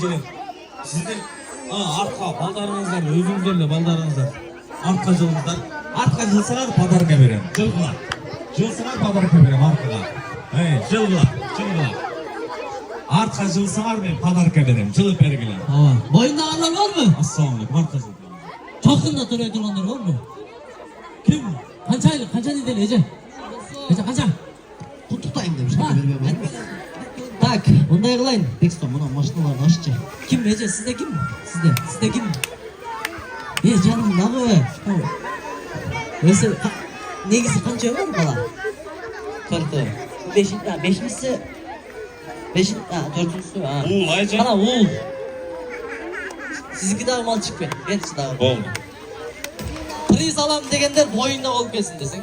кешірем. Сіздер артқа балдарыңыздар, өзіңіздер де балдарыңыздар артқа жылыңыздар. Артқа жылсаңар подарка берем. Жылғыла. Жылсаңар подарка берем артқа. Жылғыла. Артқа жылсаңар мен подарка берем. Жылып бергіле. Бойындағандар бар мı? Ассалаумалейкум. Артқа жыл. Жақында тұрай тұрғандар бар мı? Кім? Қанша неден Ece? Қанша? Құттықтайын деп шақы бермей. Так, мұндай қылайын. Бексton, мұна машиналарын ашшы. Кім Ece? Сізде кім? Сізде кім? Жаным, нағы? Өзі, негізі қанша бар бала? Төрті. Бешіншісі? Төртіншісі? Уыл, айжан? Қана, уыл. Сізікі дағы мальчик пен? Бетші дағы. Болды. Приз алам дегендер бойында болып келсін десең.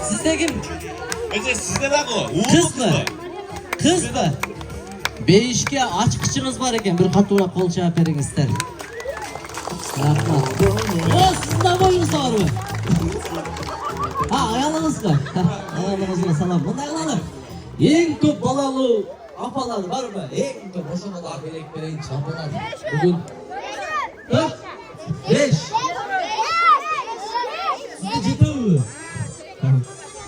Сізде кім? Ece sizde bak o. Kız mı? Kız mı? Beyişke açkışınız var eken bir katura kol çağap erinizler. Rahmat. O sizin de boyunuz var mı? Ayağınız mı? Ayağınızına salam. Bunday kılalım. En köp balalı apalar var mı? En köp hoşuna da belek beleğin çambalar. Bugün 4, 5. Sizde ciddi mi?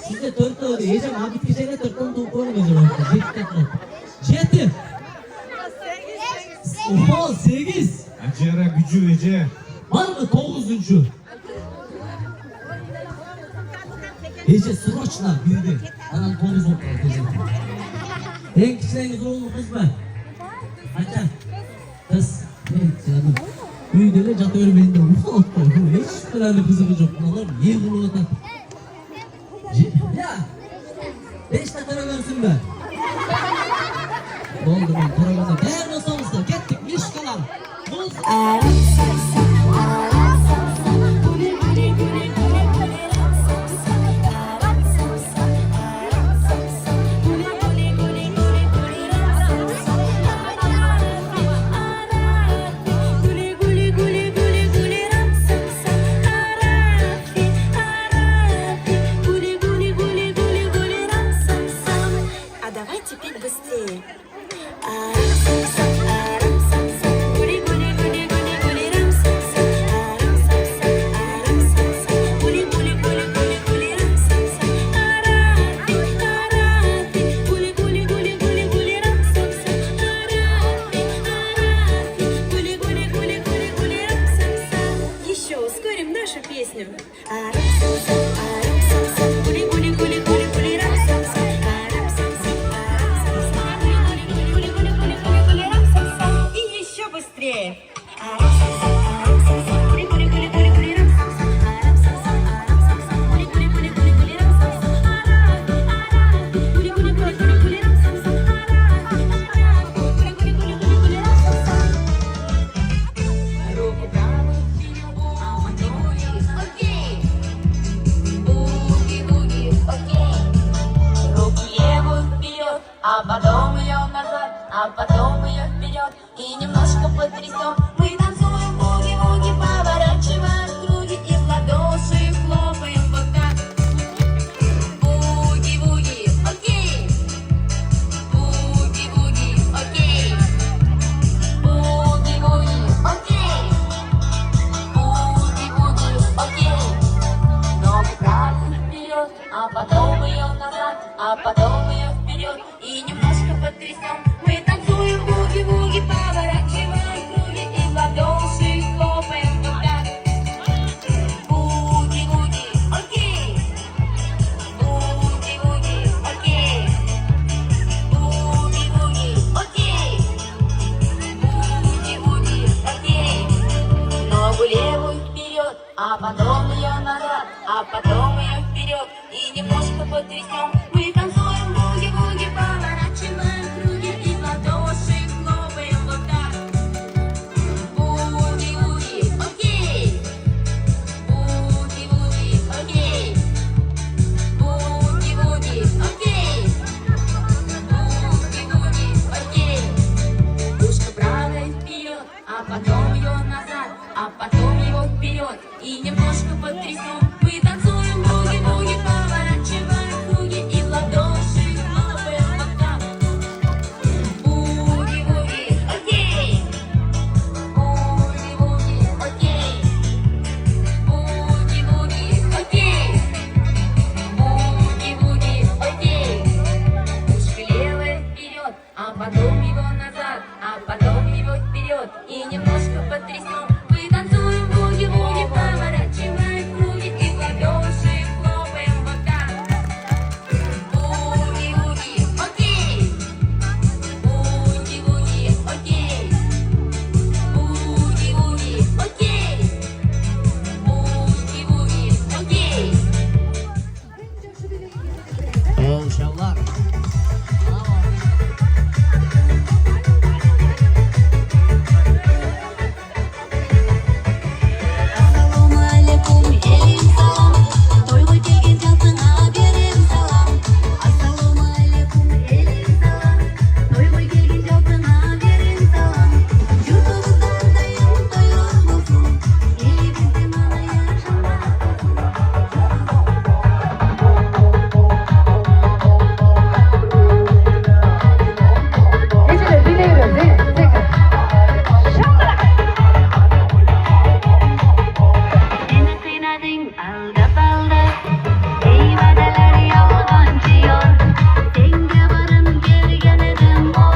Sizde 4 tane Ece abi bitkisine 4 tane topu oynayacağım. 7. Oha 8. Acıra gücü Ece. Var mı 9. Ece sırıçla birdi. Anan 9 oldu Ece. En küçüğünüz oğlu kız mı? Hatta kız. Evet canım. Büyüdüğünecat örmeğinde ufak koydu. Hiç kadar kızımız yok. Bunlar niye bunu atar? Ya 5 dakika görsün be. Oldu ben programda. Değer nasıl olsa gittik Mişkalar. Buz. потрясем. Мы танцуем буги-буги, поворачиваем круги и в ладоши хлопаем в бока. Буги-буги, окей. Буги-буги, окей. Буги-буги, окей. Буги-буги, окей. İnşallah. Assalomu alaykum, elim salom. To'yga kelgan jalqinga berim salom. Assalomu alaykum, elim salom. To'yga kelgan jalqinga berim salom. Yurtimizdan dayim to'ylar bo'lsin. Elimizda mana yaxshilar Seni kıynadın aldap aldap. Ey vadalar yolgancı yol. Senge varım gelgen edim o.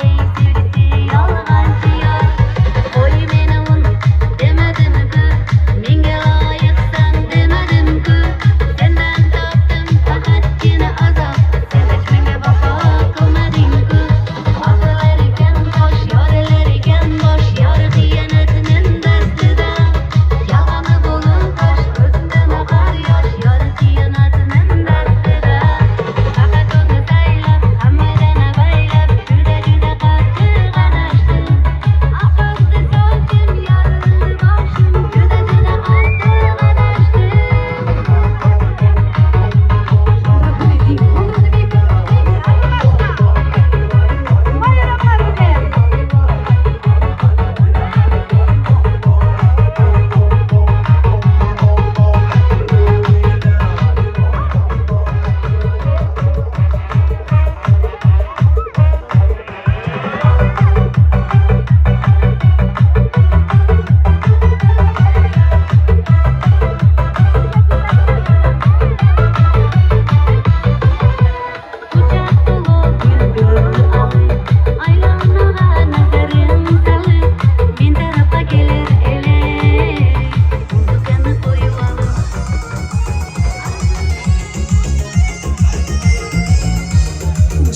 Ey sevgisi yolgancı yol. Oy menin demedim ki. Menge layıksan demedim ki. Senden taptım fakatgina azap. Sen hiç menge vafo kılmadın ki. Akıllar iken boş, yoreler iken boş. Yar hıyanetinin derdida. Yalanı bulunmuş, gözünden akar yaş. Yar hıyanetinin derdida. Fakat onu saylap, hammadan avaylap. Juda juda qattiq qanashdim. Aqlni so'zim, yorildi boshim. Juda juda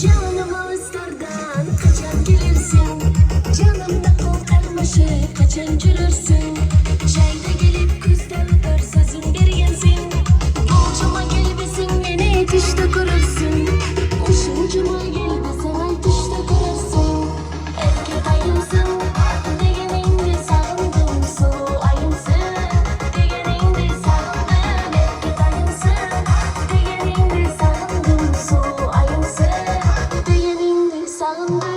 Canıma ıskardan kaçan gelirsin. Canımda kol karmaşık kaçan gülürsün. Çayda gelip küzde öper sözün bergensin. Bolcuma gelbesin beni etişte kurursun. Uşuncuma gelbesen ay düşte kurursun. Erkek ayımsın degeninde sağındım. Sulu ayımsın degeninde sağındım. Erkek ayımsın degeninde sağındım. Sulu ayımsın degeninde sağındım.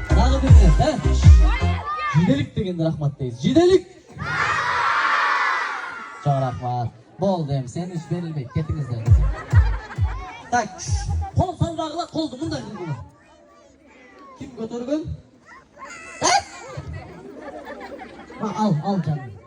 Tағы bir rет, ha? Jidelik degende rahmat deysiz. Jidelik! Çok rahmat. Bo'ldi, hem sen iş berilmeydi. Ketingizden. Tak. Qo'l salmog'ila qo'lni bunday qildi. Kim ko'targan? Ha? Al canım.